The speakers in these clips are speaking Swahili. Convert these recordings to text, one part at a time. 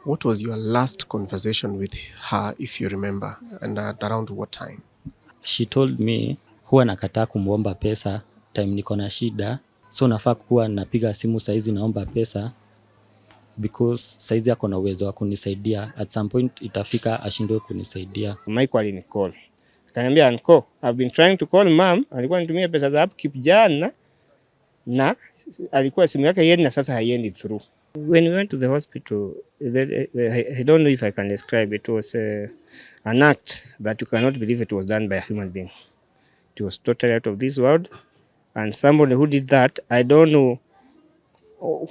What was your last conversation with her, if you remember, and at around what time? She told me huwa nakataa kumuomba pesa time niko na shida, so nafaa kuwa napiga simu saizi naomba pesa because saizi ako na uwezo wa kunisaidia. At some point itafika ashindwe kunisaidia. Michael alinicall. Akaniambia, "Uncle, I've been trying to call mom." Alikuwa anitumia pesa za upkeep jana na alikuwa simu yake yendi na sasa haiendi through. When we went to the hospital, I don't know if I can describe it. It was an act that you cannot believe it was done by a human being. It was totally out of this world. And somebody who did that, I don't know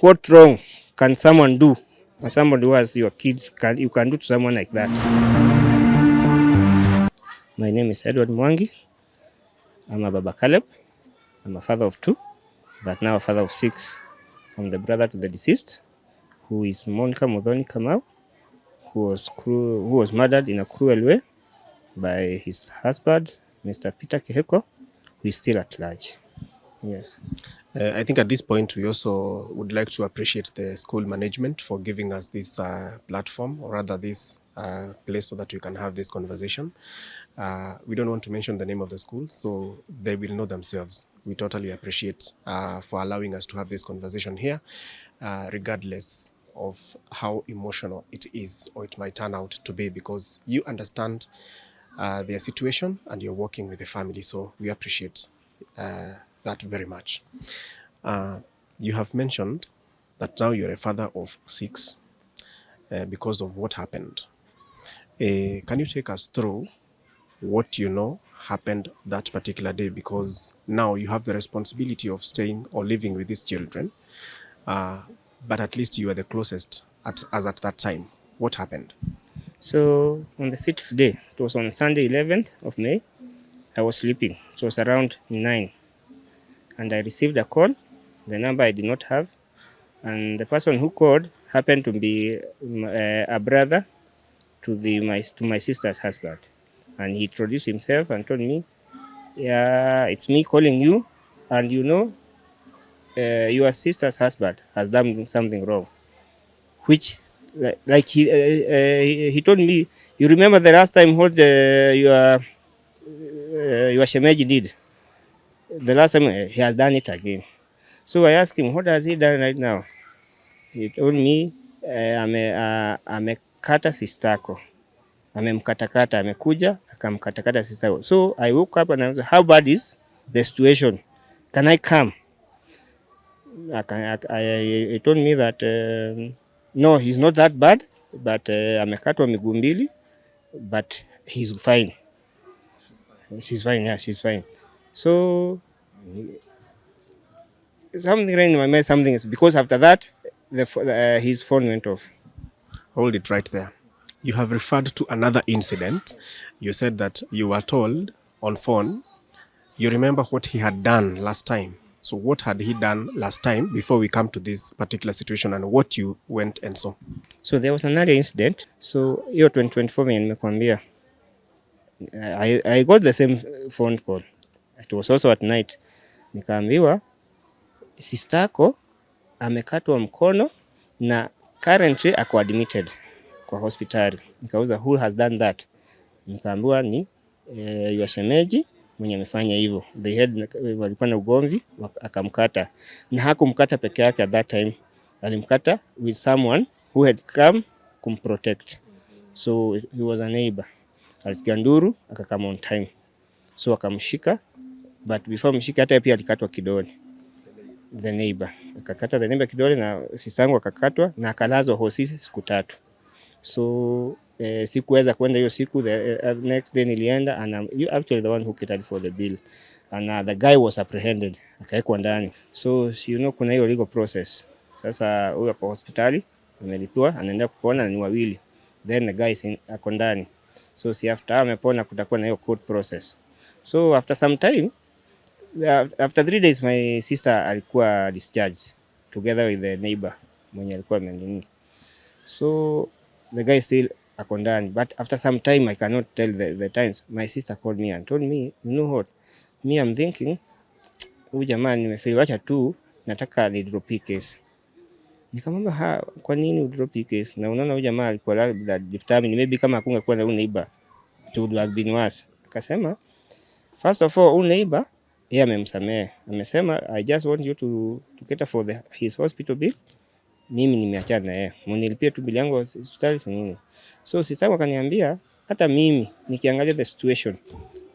what wrong can someone do. Or somebody who has your kids, you can do to someone like that. My name is Edward Mwangi. I'm a Baba Caleb. I'm a father of 2, but now a father of 6. I'm the brother to the deceased, who is Monica Modhoni Kamau, who was murdered in a cruel way by his husband, Mr. Peter Keheko, who is still at large. Yes. I think at this point we also would like to appreciate the school management for giving us this platform, or rather this place, so that we can have this conversation. We don't want to mention the name of the school, so they will know themselves. We totally appreciate for allowing us to have this conversation here, regardless of how emotional it is or it might turn out to be, because you understand their situation and you're working with the family, so we appreciate that very much. You have mentioned that now you're a father of 6 because of what happened. Can you take us through what you know happened that particular day? Because now you have the responsibility of staying or living with these children, but at least you are the closest as at that time. What happened? So on the 5th day, it was on Sunday 11th of May, I was sleeping. It was around 9. And I received a call, the number I did not have. And the person who called happened to be a brother to my sister's husband. And he introduced himself and told me, "Yeah, it's me calling you. And you know, your sister's husband has done something wrong." Which, like he told me, "You remember the last time what your shemeji did? The last time he has done it again." So I asked him, "What has he done right now?" He told me, amekata sistako. Amemkatakata, amekuja, akamkatakata sistako. So I woke up and I was like, "How bad is the situation? Can I come?" He told me that no, he's not that bad, but amekatwa miguu mbili, but he's fine. She's fine, yeah, she's fine. So something ran in my mind, something is, because after that, his phone went off. Hold it right there. You have referred to another incident. You said that you were told on phone, you remember what he had done last time. So what had he done last time before we come to this particular situation, and what you went and saw? So there was another incident. So hiyo 2024 venye nimekwambia, I got the same phone call. It was also at night. Nikaambiwa sistako amekatwa mkono na currently ako admitted kwa hospitali. Nikauza, who has done that? Nikaambiwa ni your shemeji mwenye amefanya hivyo. They had walikuwa na ugomvi, akamkata. Na hakumkata peke yake at that time. Alimkata with someone who had come kumprotect. So he was a neighbor. Alisikia nduru, akakama on time. So akamshika, but before mshika hata pia alikatwa kidole. The neighbor. Akakata the neighbor kidole na sistangu akakatwa na akalazwa hosi siku 3. So sikuweza kwenda hiyo siku. The next day nilienda, and you actually the one who catered for the bill, and the guy was apprehended, akaekwa ndani. So you know kuna hiyo legal process. Sasa huyo kwa hospitali amelipiwa, anaenda kupona na ni wawili, then the guy ako ndani. So si after amepona kutakuwa na hiyo court process. So after some time, after 3 days, my sister alikuwa discharged together with the neighbor mwenye alikuwa amenini. So the guy still ako ndani, but after some time, I cannot tell the times, my sister called me and told me, "You know what, me I'm thinking huyu jamaa nimefeel, wacha tu nataka ni drop case." Nikamwambia kwa nini udrop hii case? Na unaona huyu jamaa alikuwa labda determined, maybe kama hakungekuwa na huyu neighbor it would have been worse. Akasema first of all, huyu neighbor yeye amemsamehe, amesema I just want you to cater for his hospital bill. Mimi nimeachana na yeye, mnilipie tu bili yangu hospitali si nini. So sister akaniambia hata mimi nikiangalia the situation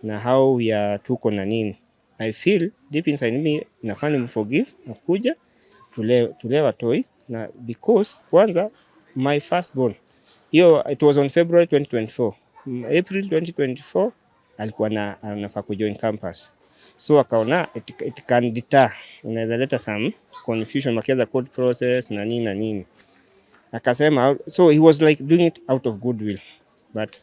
na how ya tuko na nini, I feel deep inside me nafanya mforgive na kuja tulee watoi, na because kwanza my firstborn hiyo it was on February 2024, April 2024 alikuwa anafaa kujoin campus, so akaona it can deter, inaweza leta some confusion makianza court process na nini. Akasema so he was like doing it out of goodwill, but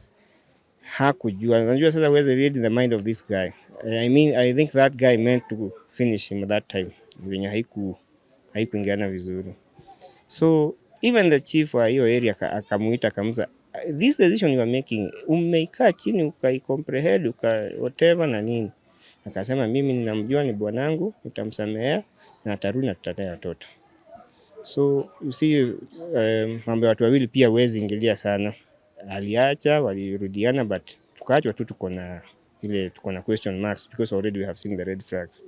hakujua. Unajua sasa huwezi read the mind of this guy. I think that guy meant to finish him that time, venye haikuingiana vizuri. So even the chief wa hiyo area akamuita akamza, this decision you are making, umeikaa chini ukaicomprehend whatever na nini. Akasema mimi ninamjua ni bwanangu, nitamsamehea na atarudi na tutalea watoto. So you see, mambo ya watu wawili pia huwezi ingilia sana. Aliacha, walirudiana, but tukaachwa tu tuko na question marks because already we have seen the red flags.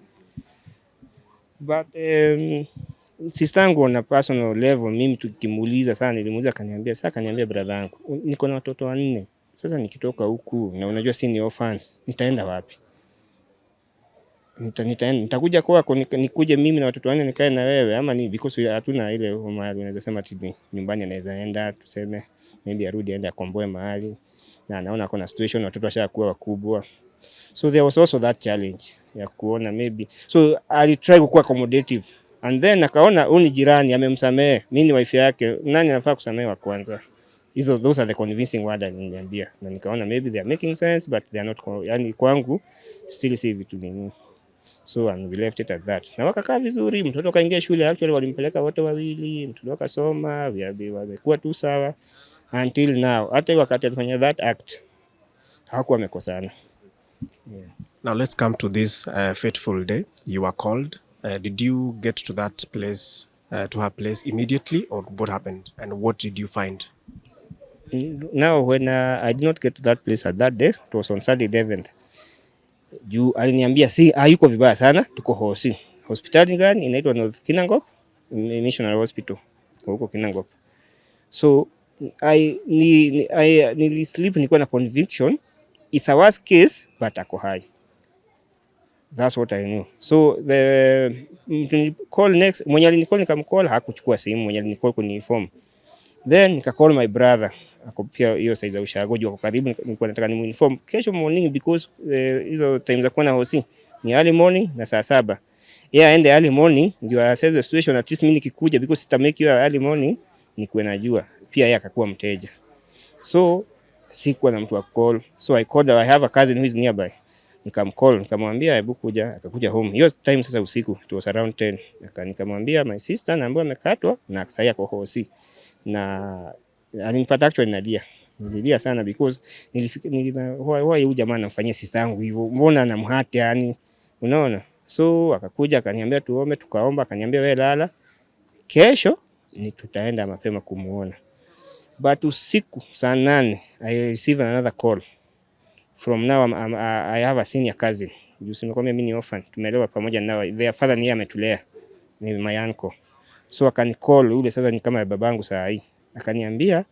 But sister yangu on a personal level, mimi tukimuuliza sana, nilimuuliza akaniambia brother yangu, niko na watoto 4. Sasa nikitoka huku na unajua si ni orphans, nitaenda wapi? Nitakuja kwako nikuje mimi na watoto 4 nikae na wewe, ama ni because hatuna ile mahali unaweza sema tibi nyumbani anaweza enda, tuseme maybe arudi aende akomboe mahali, na anaona kuna situation watoto washakuwa wakubwa. So there was also that challenge ya kuona maybe, so I try kuwa accommodative, and then akaona huyu ni jirani amemsamehe, mimi ni wife yake, nani anafaa kusamehewa kwanza? Those are the convincing word aliniambia, na nikaona maybe they are making sense but they are not, yani kwangu still see vitu nini. So and we left it at that. Na wakakaa vizuri, mtoto kaingia shule, actually walimpeleka wote wawili, mtoto akasoma, wamekuwa tu sawa until now. Hata wakati alifanya that act hakuwa wamekosana. Yeah. Now let's come to this fateful day. You were called. Did you get to that place, to her place immediately, or what happened and what did you find? Now when I did not get to that place at that day, it was on Sunday 11th. Juu aliniambia hayuko vibaya sana, tuko hosi. Hospitali gani? Inaitwa North Kinangop Missionary Hospital kwa huko Kinangop. So nilisleep nilikuwa na conviction it's a worst case but ako high. That's what I knew. So the call next, mwenye alinicall nikamcall, hakuchukua simu. Mwenye alinicall kuniinform, then nikacall my brother, ako pia hiyo side za Ushago, juu kwa karibu. Nilikuwa nataka nimuinform kesho morning because hizo time za kuwa na hosi ni early morning na saa 7. Yeah, and early morning ndio assess the situation, at least mimi nikikuja because ita make you early morning nikuwe najua. Pia yeye akakuwa mteja, so sikuwa na mtu wa call, so I called, I have a cousin who is nearby, nikamcall nikamwambia hebu kuja. Akakuja home hiyo time sasa usiku, it was around 10. Nikamwambia my sister naambiwa amekatwa na sasa yako hosi, na alinipata actually nalia. Nililia sana because why huyu jamaa anamfanyia sister yangu hivyo, mbona anamhati yani, unaona. So akakuja akaniambia tuombe, tukaomba, akaniambia wewe lala, kesho ni tutaenda mapema kumuona. But usiku saa 8 I received another call from now. I have a senior cousin, you see nimekwambia mimi ni orphan, tumelewa pamoja nao, their father ni ametulea, ni my uncle. So akanicall ule sasa ni kama babangu saa hii, akaniambia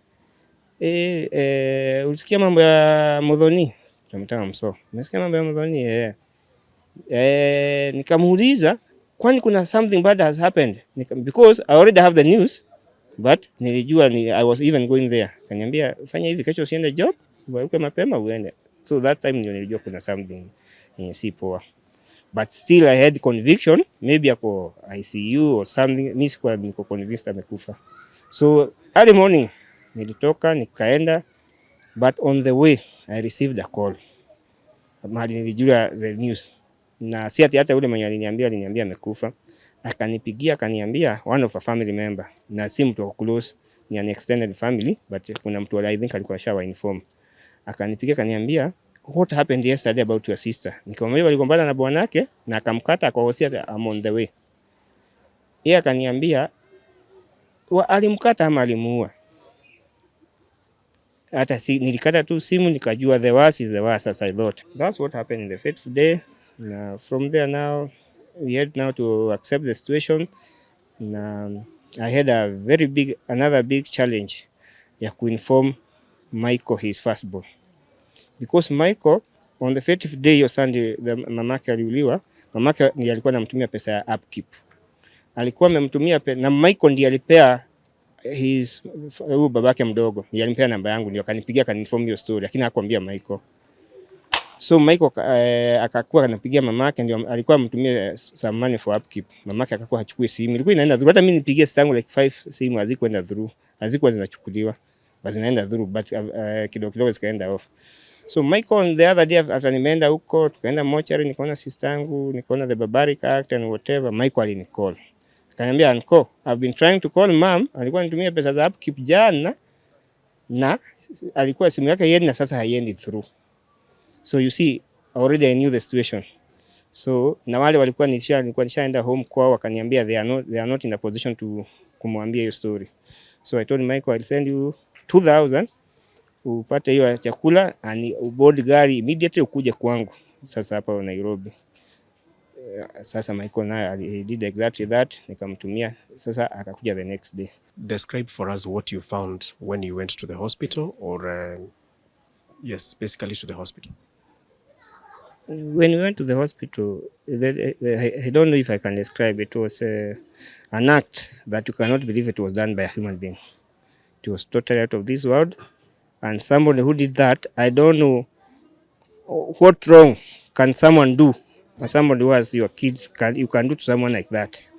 ulisikia mambo ya Muthoni? Tunamtaka Mso. Umesikia mambo ya Muthoni? Nikamuuliza kwani kuna something bad has happened, because I already have the news but nilijua I was even going there. Akaniambia fanya hivi, kesho usiende job, uamke mapema uende. So that time ndio nilijua kuna something si poa, but still I had conviction maybe ako ICU or something. Mimi sikuwa niko convinced amekufa. So early morning nilitoka nikaenda, but on the way I received a call. Mahali nilijua the news, na si hata yule mwenye aliniambia amekufa, akanipigia akaniambia one of a family member, na si mtu close, ni an extended family, but kuna mtu I think alikuwa shawa inform. Akanipigia akaniambia what happened yesterday about your sister. Nikamwambia waligombana na bwanake na akamkata kwa hosia, I'm on the way. Yeye akaniambia alimkata ama alimuua. Hata nilikata tu simu nikajua the worst is the worst, as I thought. That's what happened in the fateful day. From there now, we had now to accept the situation. I had another big challenge ya kuinform Michael his firstborn. Because Michael, on the fateful day hiyo Sunday, mamake aliuliwa, mamake ndiye alikuwa anamtumia pesa ya upkeep. Alikuwa amemtumia na Michael ndiye alipea huyu babake mdogo, ndiye alimpea namba yangu, ndio akanipigia akaninform hiyo story, lakini hakuambia Michael. So Michael akakuwa anapigia mamake, ndio alikuwa amtumia some money for upkeep. Mamake akakuwa hachukui simu. Ilikuwa inaenda through. Hata mimi nipigie sitangu like 5 simu hazikuenda through. Hazikuwa zinachukuliwa. Basi zinaenda through but kidogo kidogo zikaenda off. So Michael on the other day after nimeenda huko tukaenda mortuary, nikaona sistangu, nikaona the barbaric act and whatever, Michael alinicall. Akaniambia, "Uncle, I've been trying to call mom." Alikuwa anitumia pesa za upkeep jana na alikuwa simu yake yeye na sasa haiendi through. So you see, already I knew the situation. So na wale walikuwa nilikuwa nishaenda home kwao, wakaniambia they are not in a position to kumwambia hiyo story. So I told Michael, I'll send you 2,000 upate hiyo chakula and board gari immediately ukuje kwangu sasa hapa Nairobi. Sasa Michael naye he did exactly that, nikamtumia, sasa akakuja the next day. Describe for us what you found when you went to the hospital, or yes, basically to the hospital. When we went to the hospital, I don't know if I can describe it. It was an act that you cannot believe it was done by a human being. It was totally out of this world. And somebody who did that, I don't know what wrong can someone do. Or somebody who has your kids, you can do to someone like that.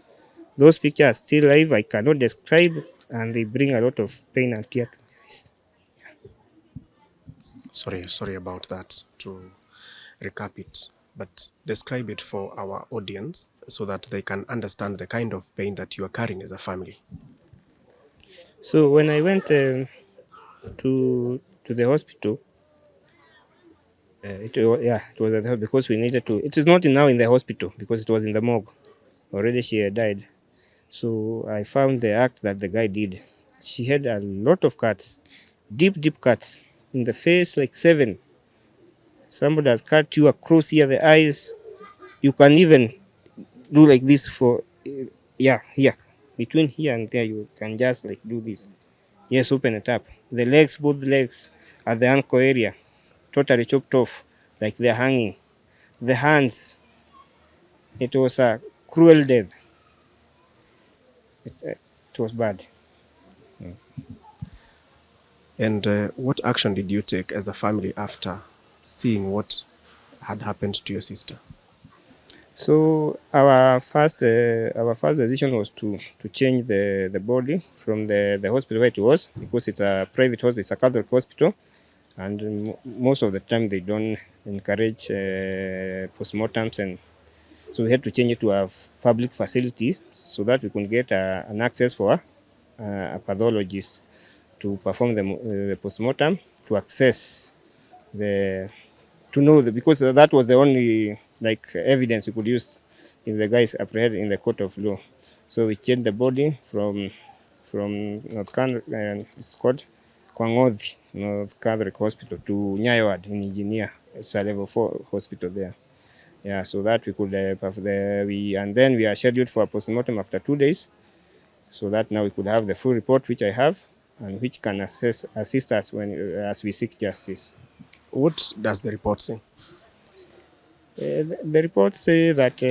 Those pictures are still live. I cannot describe, and they bring a lot of pain and tear to my eyes. Sorry about that. To recap it, but describe it for our audience so that they can understand the kind of pain that you are carrying as a family. So when I went to the hospital, it was at the hospital because we needed to. It is not now in the hospital because it was in the morgue. Already she had died. So I found the act that the guy did. She had a lot of cuts, deep cuts in the face, like 7. Somebody has cut you across here, the eyes. You can even do like this for, here. Between here and there, you can just like do this. Yes, open it up. The legs, both legs at the ankle area, totally chopped off, like they're hanging. The hands, it was a cruel death. It was bad. And what action did you take as a family after seeing what had happened to your sister? So our first decision was to change the body from the hospital where it was, because it's a private hospital, it's a Catholic hospital, and most of the time they don't encourage postmortems, and so we had to change it to a public facilities so that we could get an access for a pathologist to perform the postmortem, to access to know because that was the only evidence we could use if the guy is apprehended in the court of law. So we changed the body from North Kandra, it's called Kwangothi North Catholic Hospital, to Nyayo Ward in Engineer. It's a level 4 hospital there. Yeah, so that we could and then we are scheduled for a postmortem after 2 days, so that now we could have the full report, which I have, and which can assist us as we seek justice. What does the report say? The report say that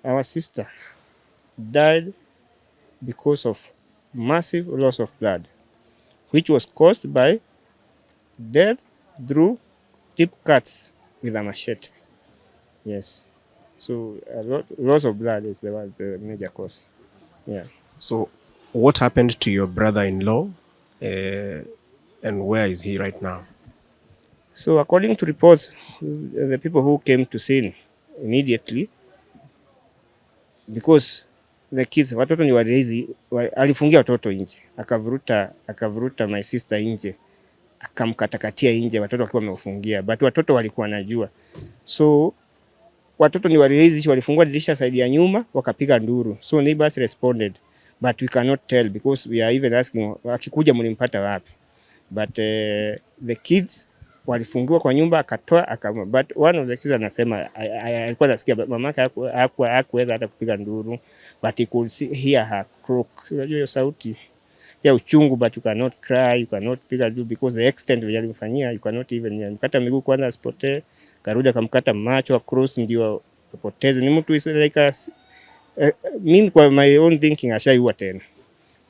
our sister died because of massive loss of blood, which was caused by death through deep cuts with a machete. Yes. So loss of blood is the major cause. Yeah. So what happened to your brother-in-law, and where is he right now? So according to reports, the people who came to scene immediately, because the kids, watoto ni warezi, alifungia watoto nje, akavuruta my sister nje, akamkatakatia nje, watoto wakiwa wamefungia, but watoto walikuwa najua. So watoto ni warezi, walifungua dirisha side ya nyuma, wakapiga nduru. So neighbors responded. but we cannot tell because we are even asking akikuja mlimpata wapi, but the kids walifungiwa kwa nyumba akatoa akama, but one of the kids anasema alikuwa nasikia mamake hakuweza hata kupiga nduru, but he could hear her croak. Unajua hiyo sauti ya uchungu, but you cannot cry, you cannot piga nduru because the extent vile alimfanyia, you cannot even mkata miguu kwanza asipotee, karudi akamkata macho across ndio apoteze. Ni mtu is like mimi kwa my own thinking ashaiua tena.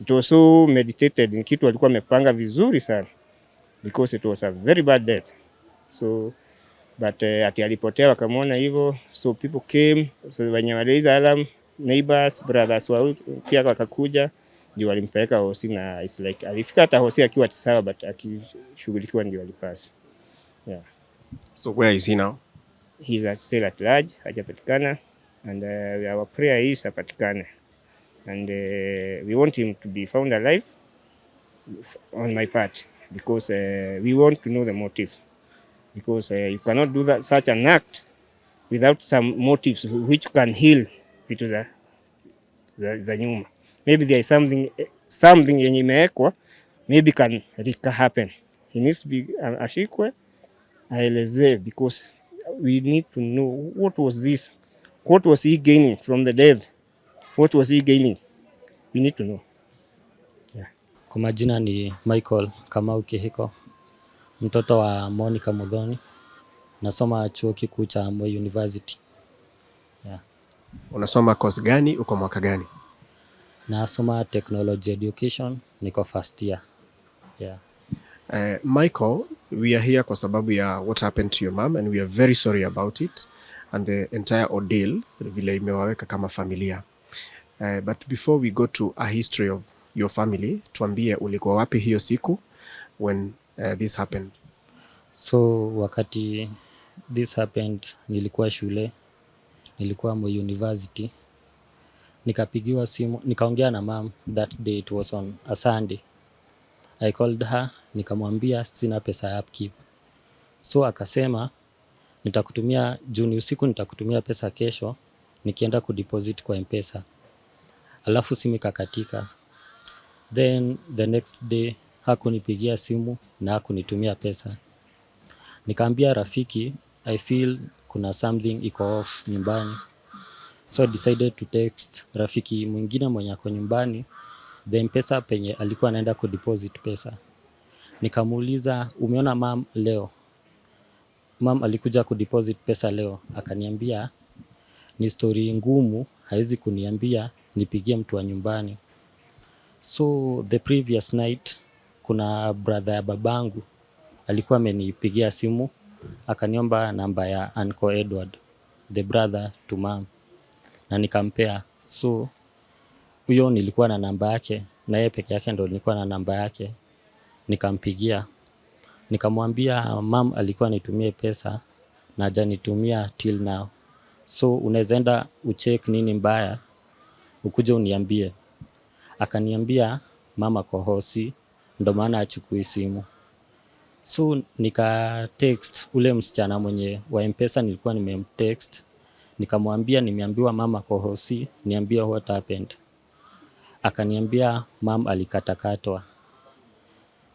It was so meditated, ni kitu alikuwa amepanga vizuri sana because it was a very bad death. So but ati alipotea wakamwona hivyo, so people came, so wenye waliza alarm, neighbors, brothers wao pia wakakuja, ndio walimpeleka hosi, na it's like alifika hata hosi akiwa sawa, but akishughulikiwa ndio alipasa. Yeah. So where is he now? He's still at large, hajapatikana, and our prayer is apatikane, and we want him to be found alive on my part, because we want to know the motive, because you cannot do that such an act without some motives which can heal vitu za nyuma. Maybe there is something yenye imewekwa, maybe can happen. He needs to be ashikwe, aelezee, because we need to know what was this, what was he gaining from the death, what was he gaining, we need to know. Yeah. Kwa majina ni Michael Kamau Kihiko, mtoto wa Monica Muthoni, nasoma chuo kikuu cha Moi University. Yeah. Unasoma course gani, uko mwaka gani? Nasoma technology education, niko first year. Yeah. Michael, we are here kwa sababu ya what happened to your mom, and we are very sorry about it and the entire ordeal vile imewaweka kama familia. But before we go to a history of your family, tuambie ulikuwa wapi hiyo siku when this happened? So wakati this happened, nilikuwa shule, nilikuwa Moi University. Nikapigiwa simu, nikaongea na mom. That day it was on a Sunday. I called her, nikamwambia sina pesa ya upkeep. So akasema nitakutumia Juni usiku, nitakutumia pesa kesho nikienda kudeposit kwa M-Pesa. Alafu simu ikakatika. Then the next day hakunipigia simu na hakunitumia pesa. Nikaambia rafiki, I feel kuna something iko off nyumbani. So I decided to text rafiki mwingine mwenye ako nyumbani the M-Pesa penye alikuwa anaenda kudeposit pesa. Nikamuuliza, umeona mom leo? Mom alikuja kudeposit pesa leo. Akaniambia ni story ngumu, haizi kuniambia nipigie mtu wa nyumbani. So the previous night kuna brother ya babangu alikuwa amenipigia simu, akaniomba namba ya Uncle Edward, the brother to mom, na nikampea. So huyo nilikuwa na namba yake, na yeye peke yake ndo nilikuwa na namba yake. Nikampigia, nikamwambia mom alikuwa nitumie pesa na hajanitumia till now, so unaweza enda ucheck nini mbaya ukuje uniambie. Akaniambia mama kwa hosi, ndo maana achukui simu. So nika text ule msichana mwenye wa M-Pesa nilikuwa nimemtext, nikamwambia nimeambiwa mama kwa hosi, niambie what happened. Akaniambia mom alikatakatwa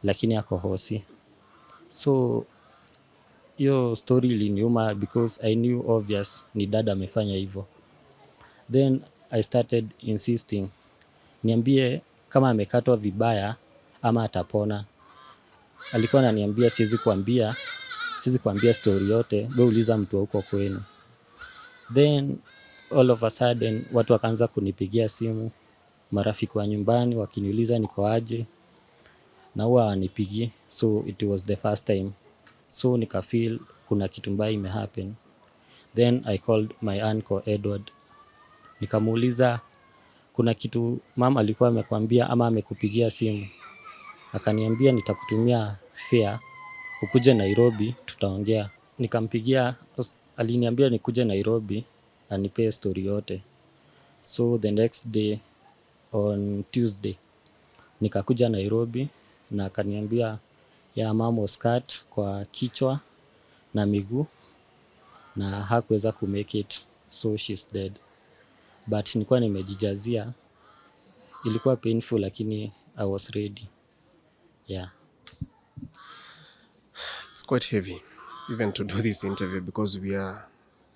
lakini ako hosi. So hiyo story iliniuma because I knew obvious ni dada amefanya hivyo. Then I started insisting, niambie kama amekatwa vibaya ama atapona. Alikuwa ananiambia siwezi kuambia story yote, wewe uliza mtu huko kwenu. Then all of a sudden watu wakaanza kunipigia simu, marafiki wa nyumbani wakiniuliza niko aje, na huwa wanipigi. So it was the first time, so nika feel kuna kitu mbaya imehappen. Then I called my uncle Edward, nikamuuliza kuna kitu mama alikuwa amekwambia ama amekupigia simu? Akaniambia nitakutumia fare ukuje Nairobi tutaongea. Nikampigia, aliniambia nikuje Nairobi anipe story yote. So the next day on Tuesday nikakuja Nairobi na akaniambia ya mom was cut kwa kichwa na miguu na hakuweza kumake it, so she's dead. But nilikuwa nimejijazia ilikuwa painful lakini I was ready. Yeah. It's quite heavy even to do this interview because we are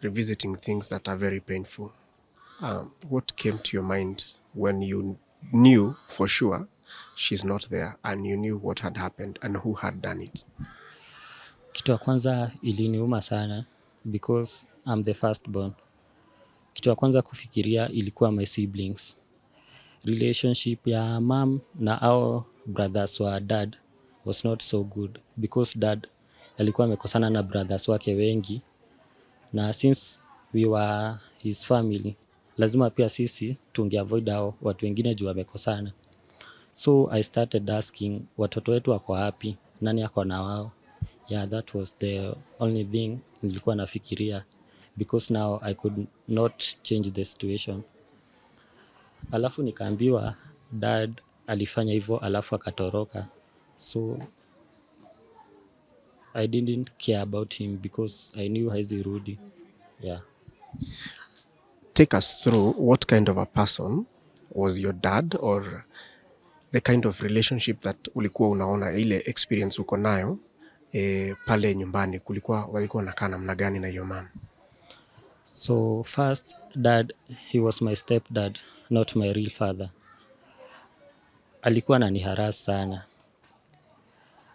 revisiting things that are very painful. What came to your mind when you knew for sure she's not there and you knew what had happened and who had done it? Kitu ya kwanza iliniuma sana because I'm the firstborn. Kitu ya kwanza kufikiria ilikuwa my siblings. Relationship ya mom na our brothers wa dad was not so good because dad alikuwa amekosana na brothers wake wengi, na since we were his family lazima pia sisi tungeavoid hao watu wengine juu wamekosana. So I started asking watoto wetu wako wapi, nani ako na wao. Yeah, that was the only thing nilikuwa nafikiria because now I could not change the situation. Alafu nikaambiwa dad alifanya hivyo alafu akatoroka, so I didn't care about him because I knew haezi rudi. Yeah. Take us through what kind of a person was your dad, or the kind of relationship that ulikuwa unaona, ile experience uko nayo pale nyumbani walikuwa wanakaa namna gani na your mom? So first, dad, he was my stepdad, not my real father. Alikuwa ananiharas sana.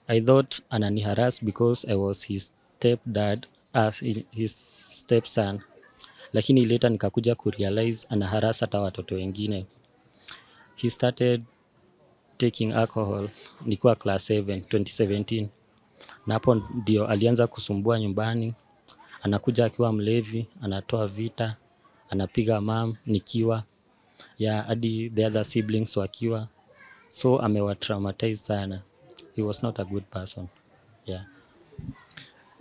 I thought ananiharas because I was his stepdad, his stepson. Lakini later nikakuja kurealize anaharas hata watoto wengine. He started taking alcohol nikiwa class 7, 2017. Na hapo ndio alianza kusumbua nyumbani. Anakuja akiwa mlevi, anatoa vita, anapiga mom nikiwa, hadi the other siblings wakiwa. So amewa traumatize sana. He was not a good person. Yeah.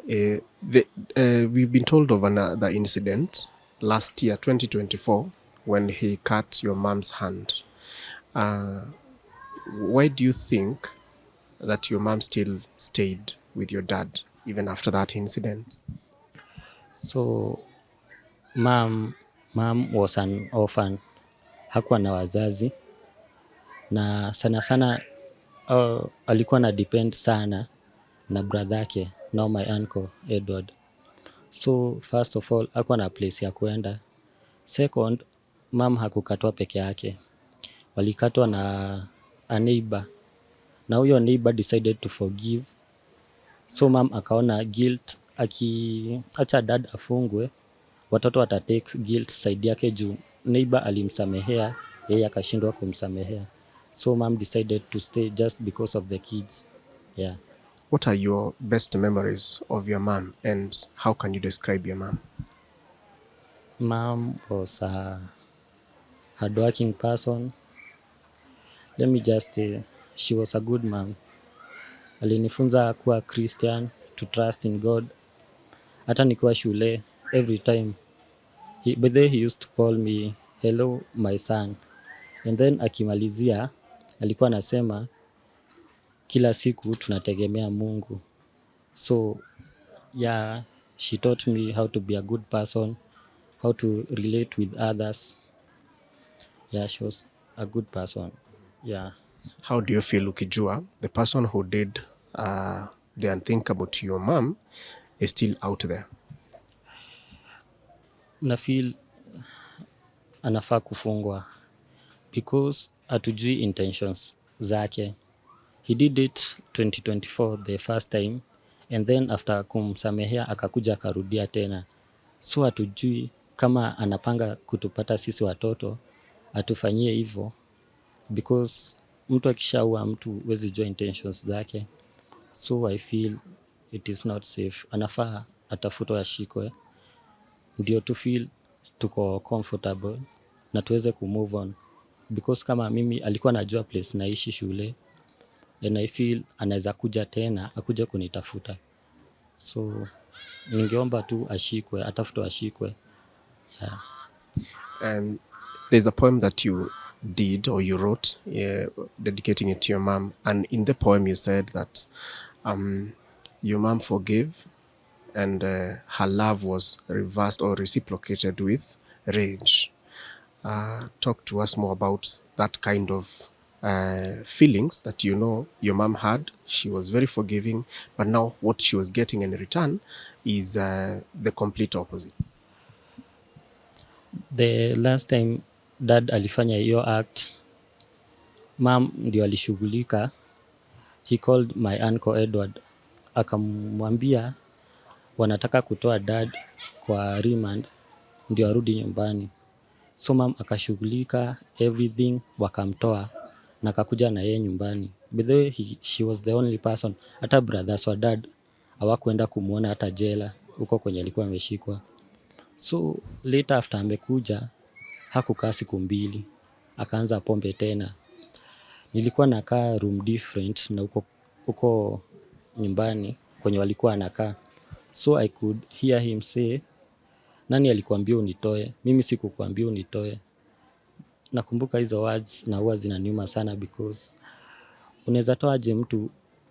We've been told of another incident last year, 2024, when he cut your mom's hand. Why do you think that your mom still stayed with your dad even after that incident? So mom was an orphan. Hakuwa na wazazi. Na sana sana alikuwa na depend sana na brother yake, now my uncle Edward. So first of all, hakuwa na place ya kuenda. Second, mom hakukatwa peke yake. Walikatwa na a neighbor. Na huyo neighbor decided to forgive. So mom akaona guilt, acha dad afungwe, watoto watatake guilt side yake juu neighbor alimsamehea, yeye akashindwa kumsamehea. So mom decided to stay just because of the kids. Yeah. What are your best memories of your mom and how can you describe your mom? Mom was a hardworking person. Let me just say, she was a good mom. Alinifunza kuwa Christian, to trust in God. Hata nikiwa shule, every time. But then he used to call me, hello my son. And then akimalizia, alikuwa anasema, kila siku tunategemea Mungu. So, yeah, she taught me how to be a good person, how to relate with others. Yeah, she was a good person. Yeah. How do you feel ukijua the person who did the unthinkable to your mom is still out there? Na feel anafaa kufungwa because hatujui intentions zake. He did it 2024 the first time, and then after kumsamehea akakuja akarudia tena. So hatujui kama anapanga kutupata sisi watoto atufanyie hivyo, because mtu akishaua mtu huwezi jua intentions zake. So I feel it is not safe. Anafaa atafutwe, ashikwe, ndio tu feel tuko comfortable na tuweze kumove on, because kama mimi alikuwa anajua place naishi shule, and I feel anaweza kuja tena akuja kunitafuta. So ningeomba tu ashikwe, atafutwe, ashikwe. Yeah. There's a poem that you did or you wrote dedicating it to your mom, and in the poem you said that your mom forgave and her love was reversed or reciprocated with rage. talk to us more about that kind of feelings that you know your mom had. She was very forgiving, but now what she was getting in return is the complete opposite. The last time dad alifanya hiyo act, mam ndio alishughulika. He called my uncle Edward, akamwambia wanataka kutoa dad kwa remand ndio arudi nyumbani. So mam akashughulika everything, wakamtoa na akakuja na yeye nyumbani. By the way, she was the only person. Hata brothers wa dad hawakuenda kumuona hata jela huko kwenye alikuwa ameshikwa. So later after amekuja, hakukaa siku mbili, akaanza pombe tena. Nilikuwa nakaa room different na huko nyumbani kwenye walikuwa anakaa. So I could hear him say, nani alikuambia unitoe? Mimi sikukuambia unitoe. Nakumbuka hizo words na huwa zinaniuma sana because unaweza toa aje mtu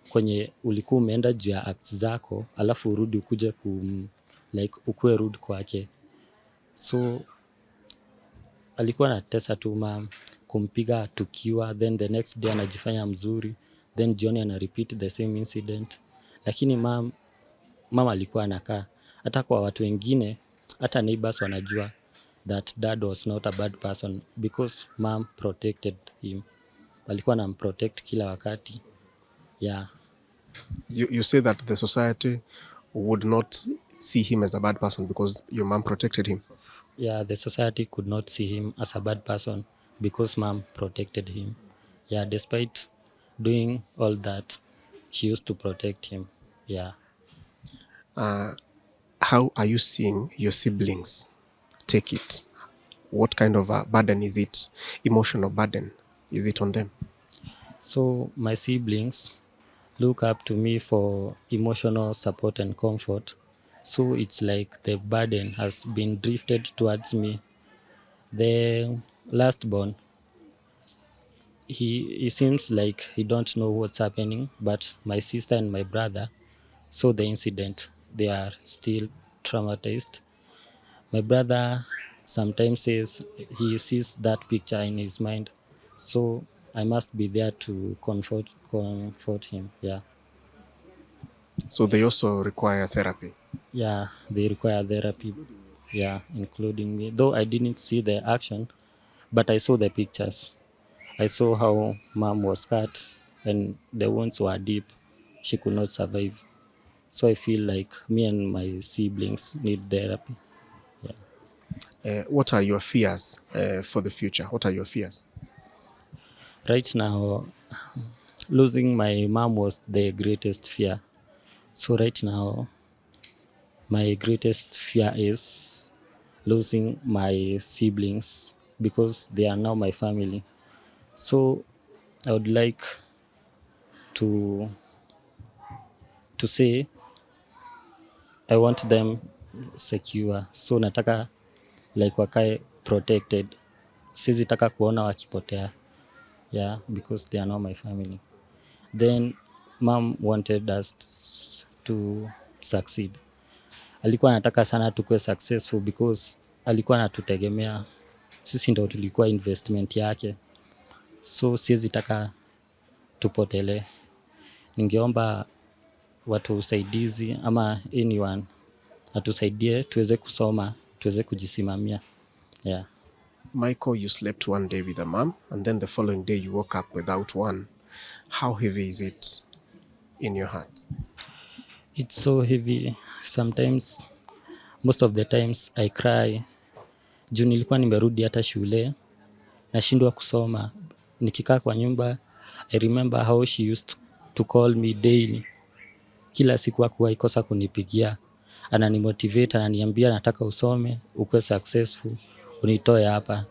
kwenye ulikuwa umeenda juu ya acts zako alafu urudi ukuje like ukue rude kwake. So alikuwa anatesa tu mam, kumpiga tukiwa, then the next day anajifanya mzuri, then jioni ana repeat the same incident. Lakini mam alikuwa anakaa. Hata kwa watu wengine, hata neighbors wanajua that dad was not a bad person because mom protected him. Alikuwa anamprotect kila wakati. Yeah. You say that the society would not see him as a bad person because your mom protected him. Yeah, the society could not see him as a bad person because mom protected him. Yeah, despite doing all that, she used to protect him. Yeah. How are you seeing your siblings take it? What kind of a burden is it? Emotional burden is it on them? So my siblings look up to me for emotional support and comfort. So it's like the burden has been drifted towards me. The last born, he seems like he don't know what's happening, but my sister and my brother saw the incident. They are still traumatized. My brother sometimes says he sees that picture in his mind, so I must be there to comfort him. Yeah. So they also require therapy. Yeah, they require therapy. Yeah, including me. Though I didn't see the action, but I saw the pictures. I saw how mom was cut and the wounds were deep. She could not survive. So I feel like me and my siblings need therapy. What are your fears for the future? What are your fears? Right now, losing my mom was the greatest fear. So right now, my greatest fear is losing my siblings because they are now my family. So I would like to say I want them secure. So nataka like wakae protected. Siwezi taka kuona wakipotea. Yeah, because they are now my family. Then mom wanted us to succeed. Alikuwa anataka sana tukue successful because alikuwa anatutegemea. Sisi ndo tulikuwa investment yake. So siwezi taka tupotele. Ningeomba watu usaidizi ama anyone atusaidie tuweze kusoma, tuweze kujisimamia. Yeah. Michael, you slept one day with a mom and then the following day you woke up without one. How heavy is it in your heart? It's so heavy. Sometimes, most of the times I cry. Juu nilikuwa nimerudi hata shule, nashindwa kusoma. Nikikaa kwa nyumba, I remember how she used to call me daily. Kila siku hakuwa ikosa kunipigia. Ananimotivate, ananiambia nataka usome, ukue successful, unitoe hapa.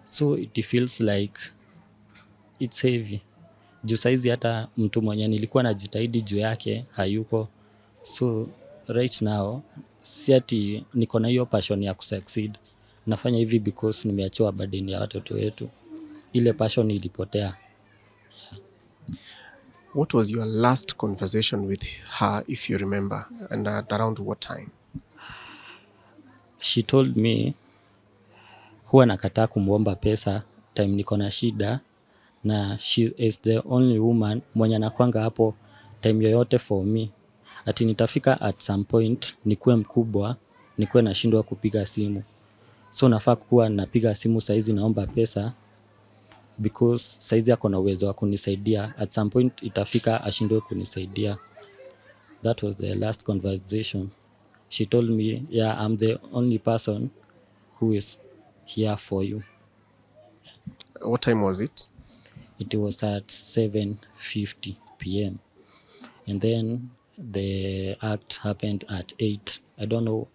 So it feels like it's heavy. Juu saizi hata mtu mwenye nilikuwa najitahidi juu yake hayuko. So right now, si ati niko na hiyo passion ya kusucceed. Nafanya hivi because nimeachiwa burden ya watoto wetu. Ile passion ilipotea. What was your last conversation with her, if you remember, and around what time? She told me huwa nakataa kumwomba pesa time niko na shida, na she is the only woman mwenye anakuanga hapo time yoyote for me. Ati nitafika at some point nikuwe mkubwa, nikuwe nashindwa kupiga simu. So nafaa kuwa napiga simu saizi naomba pesa because saizi ako na uwezo wa kunisaidia. At some point itafika ashindwe kunisaidia. That was the last conversation. She told me, yeah, I'm the only person who is here for you. What time was it? It was at 7:50 p.m. And then the act happened at 8. I don't know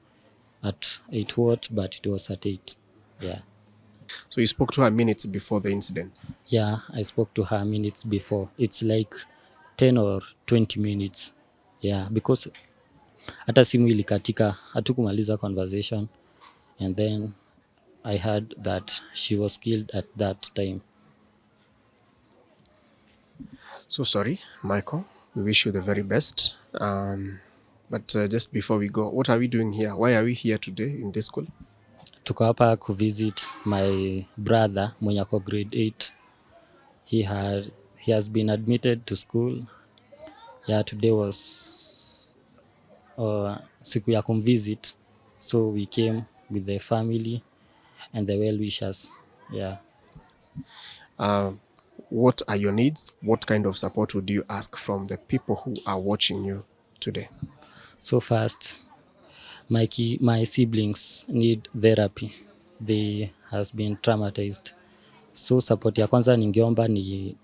at 8 what, but it was at 8. Yeah. So you spoke to her minutes before the incident? Yeah, I spoke to her minutes before. It's like 10 or 20 minutes. Yeah, because hata simu ilikatika, hatukumaliza conversation. And then I heard that she was killed at that time. So sorry, Michael. We wish you the very best. But just before we go, what are we doing here? Why are we here today in this school? Tuko hapa kuvisit my brother mwenye ako grade 8. He has been admitted to school. Yeah, today was siku ya kumvisit. So we came with the family and the well-wishers. Yeah. What are your needs? What kind of support would you ask from the people who are watching you today? So first, my siblings need therapy. They has been traumatized. So support ya kwanza ningeomba ni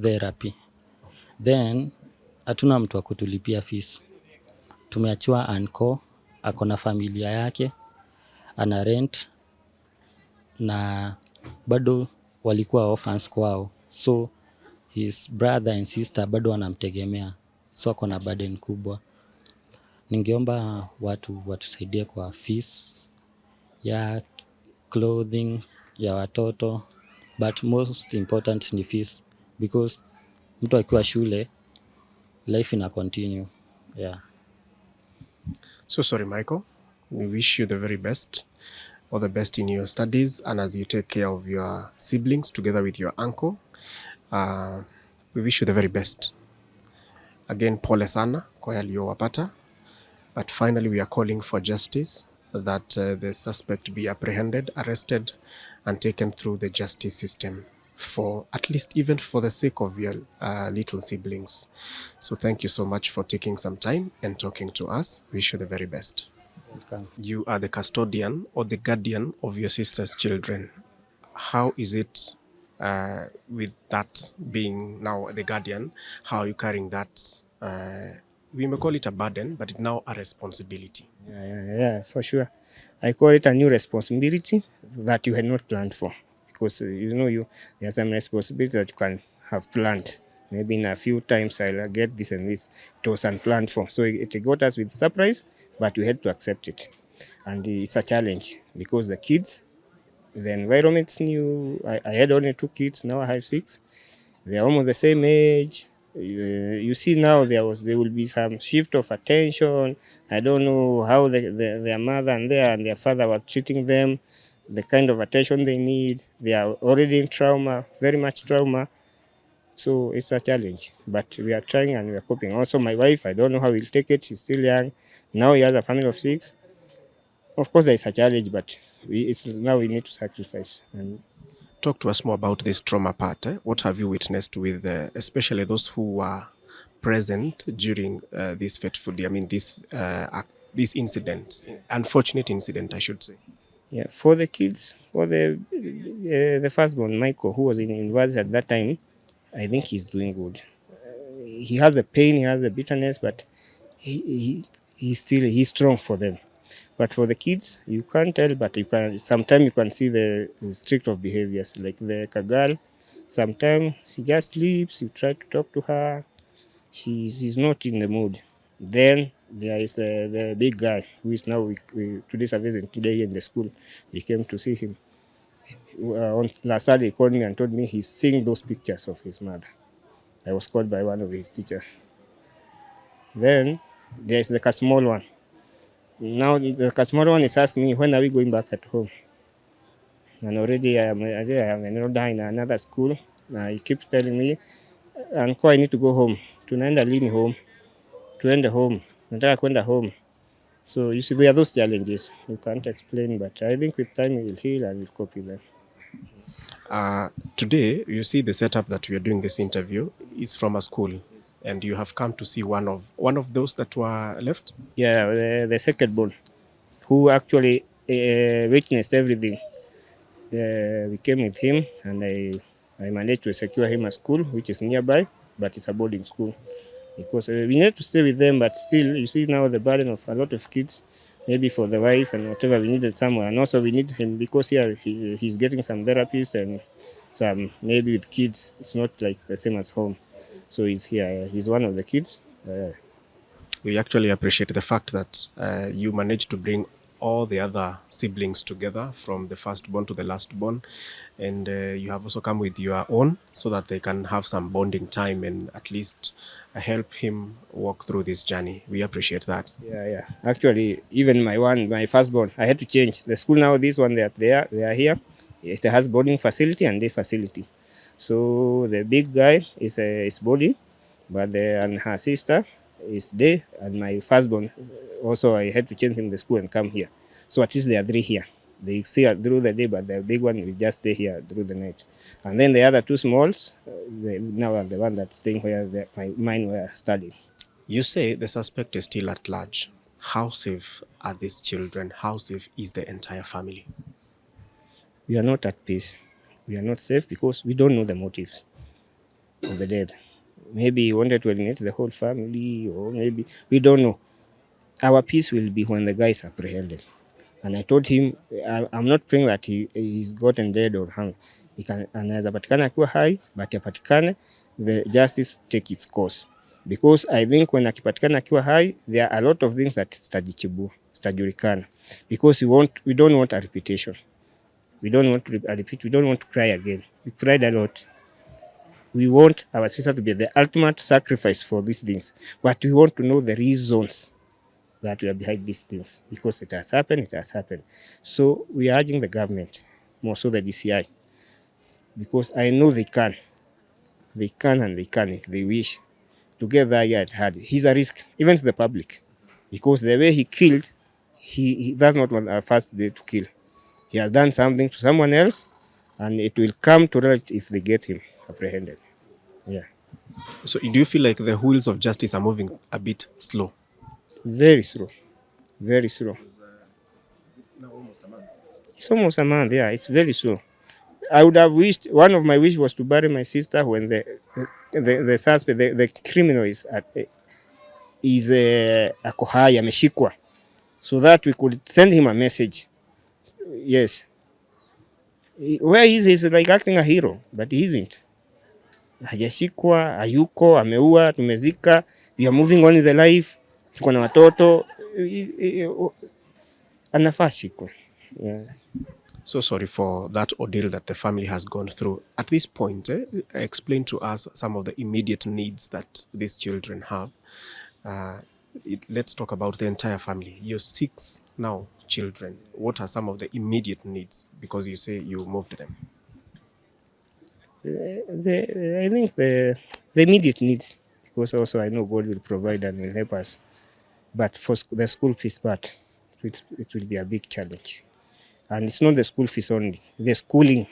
therapy. Then hatuna mtu wa kutulipia fees. Tumeachiwa anko, ako na familia yake, ana rent, na bado walikuwa orphans kwao. So his brother and sister bado wanamtegemea. So ako na burden kubwa. Ningeomba watu watusaidie kwa fees ya clothing ya watoto, but most important ni fees because mtu akiwa shule life ina continue. Yeah. So sorry, Michael. We wish you the very best. All the best in your studies and as you take care of your siblings together with your uncle. We wish you the very best. Again, pole sana kwa yaliyowapata. But finally, we are calling for justice, that the suspect be apprehended, arrested, and taken through the justice system for at least even for the sake of your little siblings. So thank you so much for taking some time and talking to us. Wish you the very best. Welcome. You are the custodian or the guardian of your sister's children. How is it with that being now the guardian? How are you carrying that? We may call it a burden, but it's now a responsibility. Yeah, for sure. I call it a new responsibility that you had not planned for. Because, there's some responsibility that you can have planned. Maybe in a few times I'll get this and this. It was unplanned for. So it got us with surprise, but we had to accept it. And it's a challenge because the kids, the environment's new. I had only 2 kids, now I have 6. They're almost the same age. You see now there will be some shift of attention. I don't know how their mother and their father were treating them, the kind of attention they need. They are already in trauma, very much trauma. So it's a challenge, but we are trying and we are coping. Also, my wife, I don't know how we'll take it. She's still young. Now he has a family of 6. Of course, there is a challenge, but now we need to sacrifice. And Talk to us more about this trauma part. What have you witnessed with, especially those who were present during this fateful day? I mean, this incident, unfortunate incident, I should say. yeah, for the kids, for the firstborn, Michael, who was in university at that time, I think he's doing good. He has the pain, he has the bitterness, but he's strong for them. But for the kids, you can't tell, but sometimes you can see the strict of behaviors. Like the girl, sometimes she just sleeps, you try to talk to her, she's not in the mood. Then there is the big guy who is now today's visiting today in the school. We came to see him. On last Saturday, he called me and told me he's seeing those pictures of his mother. I was called by one of his teachers. Then there's the small one. Now the small one is asking me, when are we going back at home? and already I am enrolled in another school. He keeps telling me, Uncle, I need to go home. Tunaenda lini home? Tuende home. Nataka kwenda home. So you see, there are those challenges you can't explain, but I think with time we will heal and we'll cope with them. Today, you see the setup that we are doing this interview is from a school, and you have come to see one of those that were left. Yeah, the second born, who actually witnessed everything. We came with him, and I managed to secure him a school which is nearby, but it's a boarding school. Because we need to stay with them, but still, you see now the burden of a lot of kids, maybe for the wife and whatever, we needed somewhere. And also we need him because here he's getting some therapists and some, maybe with kids, it's not like the same as home. So he's here, he's one of the kids. We actually appreciate the fact that you managed to bring all the other siblings together from the firstborn to the lastborn, and you have also come with your own so that they can have some bonding time and at least help him walk through this journey. We appreciate that. Yeah. Actually, even my firstborn, I had to change the school now. This one, they are here. It has boarding facility and day facility. So the big guy is boarding, but and her sister is day, and my firstborn also I had to change him the school and come here. So at least there are three here. They see her through the day, but the big one will just stay here through the night. And then the other two smalls, they now are the one that's staying where mine were studying. You say the suspect is still at large. How safe are these children? How safe is the entire family? We are not at peace. We are not safe because we don't know the motives of the death. Maybe he wanted to eliminate the whole family, or maybe we don't know. Our peace will be when the guy is apprehended. And I told him, I'm not praying that he's gotten dead or hung. He can, anaweza patikana akiwa hai, but apatikane, the justice take its course. Because I think when akipatikana akiwa hai, there are a lot of things that zitajulikana. Because we don't want a reputation. We don't want to repeat. We don't want to cry again. We cried a lot. We want our sister to be the ultimate sacrifice for these things. But we want to know the reasons that we are behind these things. Because it has happened. So we are urging the government, more so the DCI, because I know they can. They can if they wish to get that yard hard. He's a risk, even to the public. Because the way he killed, he does not want our first day to kill. He has done something to someone else, and it will come to light if they get him apprehended. Yeah. So do you feel like the wheels of justice are moving a bit slow? Very slow. Very slow. It's almost a month, yeah. It's very slow. I would have wished, one of my wishes was to bury my sister when the suspect, the criminal is ako hai, ameshikwa, so that we could send him a message. Yes. Where he is, he's like acting a hero, but he isn't. Hajashikwa, hayuko, ameua, tumezika, we are moving on in the life, tuko na watoto, anafaa shikwe. Yeah. So sorry for that ordeal that the family has gone through. At this point, explain to us some of the immediate needs that these children have. Let's talk about the entire family. You're 6 now children. What are some of the immediate needs? Because you say you moved them. I think the immediate needs, because also I know God will provide and will help us. But for the school fees part, it will be a big challenge. And it's not the school fees only, the schooling.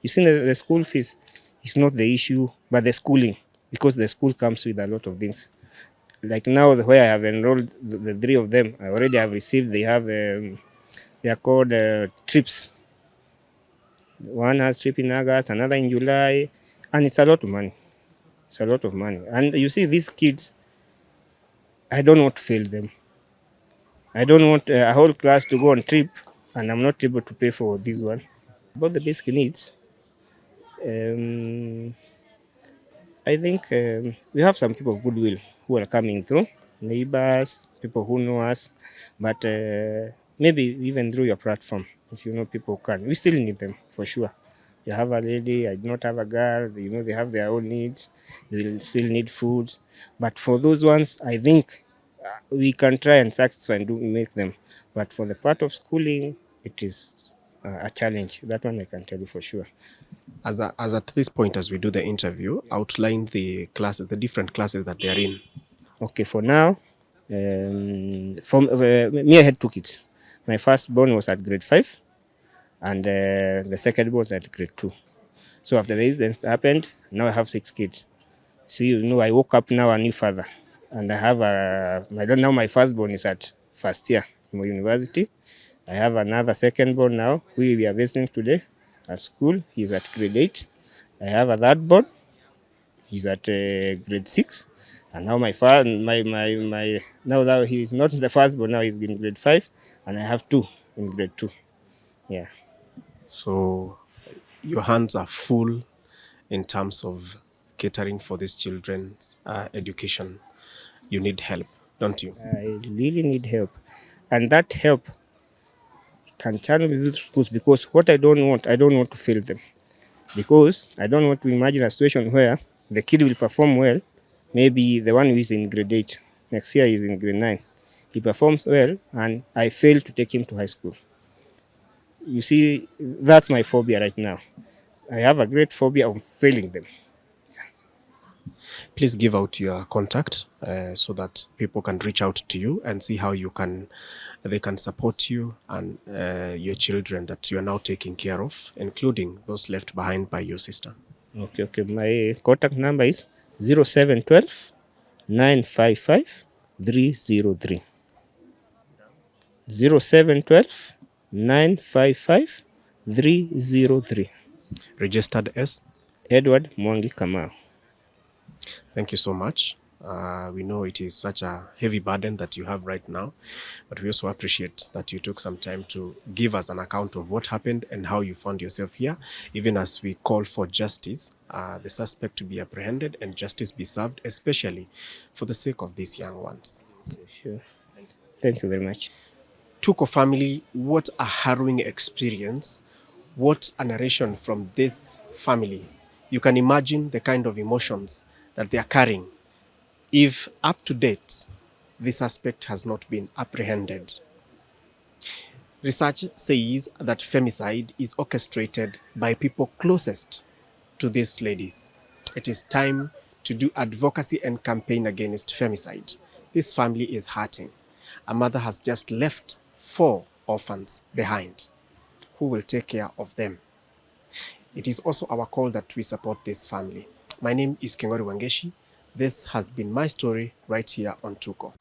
You see, the school fees is not the issue, but the schooling, because the school comes with a lot of things. Like now, where I have enrolled the 3 of them, I already have received, they are called trips. One has trip in August, another in July, and it's a lot of money. It's a lot of money. And you see, these kids, I don't want to fail them. I don't want a whole class to go on trip, and I'm not able to pay for this one. About the basic needs, I think we have some people of goodwill who are coming through, neighbors, people who know us, but maybe even through your platform, if you know people who can. We still need them, for sure. You have a lady, I do not have a girl, they have their own needs, they will still need food. But for those ones, I think we can try and satisfy and make them. But for the part of schooling, it is a challenge. That one I can tell you for sure. As at this point, as we do the interview, outline the classes, the different classes that they are in. Okay, for now, me, I had 2 kids. My first born was at grade 5, and the second born was at grade 2. So after the incident happened, now I have 6 kids. So I woke up now a new father, and I have now my firstborn is at first year in my university. I have another secondborn now who we are visiting today at school. He's at grade 8. I have a thirdborn. He's at grade 6. And now now that he's not the firstborn, now he's in grade 5, and I have 2 in grade 2. Yeah. So your hands are full in terms of catering for these children's education. You need help, don't you? I really need help. And that help can channel me to schools, because what I don't want to fail them. Because I don't want to imagine a situation where the kid will perform well. Maybe the one who is in grade 8, next year is in grade 9. He performs well, and I fail to take him to high school. You see, that's my phobia right now. I have a great phobia of failing them. Please give out your contact so that people can reach out to you and see how they can support you and your children that you are now taking care of, including those left behind by your sister. Okay. My contact number is 0712 955 303. 0712 955 303. Registered as? Edward Mwangi Kamau. Thank you so much. We know it is such a heavy burden that you have right now, but we also appreciate that you took some time to give us an account of what happened and how you found yourself here, even as we call for justice, the suspect to be apprehended and justice be served, especially for the sake of these young ones. Sure. Thank you very much. Tuko family, what a harrowing experience. What a narration from this family. You can imagine the kind of emotions that they are carrying if, up to date, the suspect has not been apprehended. Research says that femicide is orchestrated by people closest to these ladies. It is time to do advocacy and campaign against femicide. This family is hurting. A mother has just left 4 orphans behind. Who will take care of them? It is also our call that we support this family. My name is Kingori Wangeshi. This has been my story right here on Tuko.